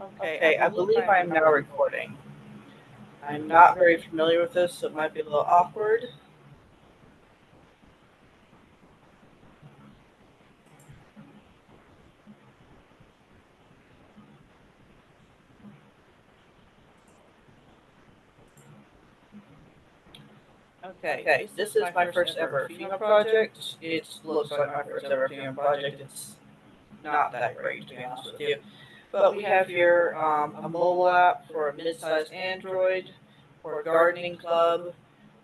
Okay, I believe I am now recording. I'm not very familiar with this, so it might be a little awkward. Okay, this is my first ever figma project. It looks like my first ever figma project. It's not that great, to be honest with you. But we have here a mobile app for a mid-sized Android, for a gardening club.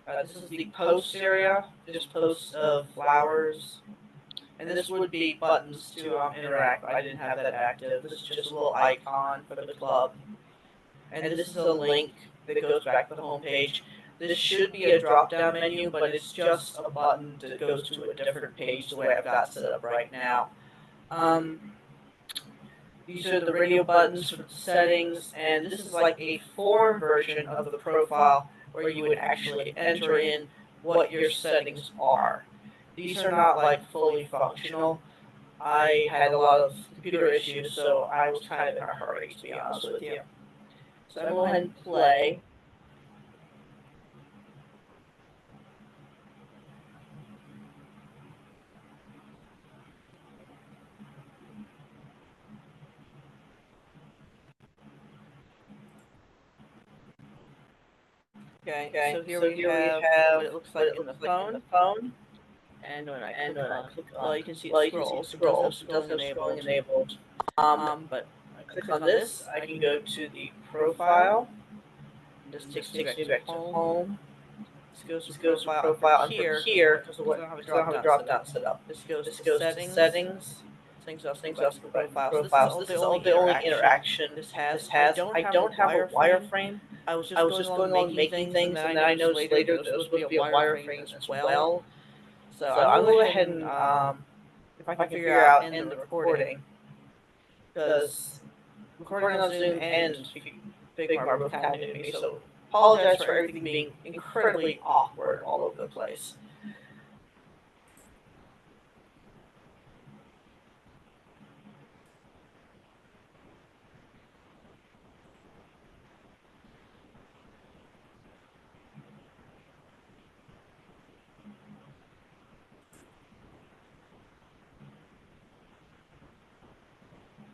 This is the post area, just posts of flowers. And this would be buttons to interact. I didn't have that active. This is just a little icon for the club. And this is a link that goes back to the home page. This should be a drop-down menu, but it's just a button that goes to a different page the way I've got set up right now. These are the radio buttons for the settings, and this is like a form version of the profile where you would actually enter in what your settings are. These are not like fully functional. I had a lot of computer issues, so I was kind of in a hurry, to be honest with you. So I'm going to go ahead and play. Okay, so here we have what it looks like in the phone. And when I click on, well, you can see it scrolls. It does have scrolling enabled. But I click on this, I can go to the profile. This takes me back to home. This goes to profile, and from here, because I don't have a drop down set up, this goes to settings. Things else go back to profile. So this is the only interaction this has. I don't have a wireframe. I was just going along making things, and then I noticed later that there was supposed to be a wireframe as well. So I'm going to go ahead and, if I can figure out, end the recording. Because recording on Zoom and figma both kind of new to me, so apologize for everything being incredibly awkward all over the place.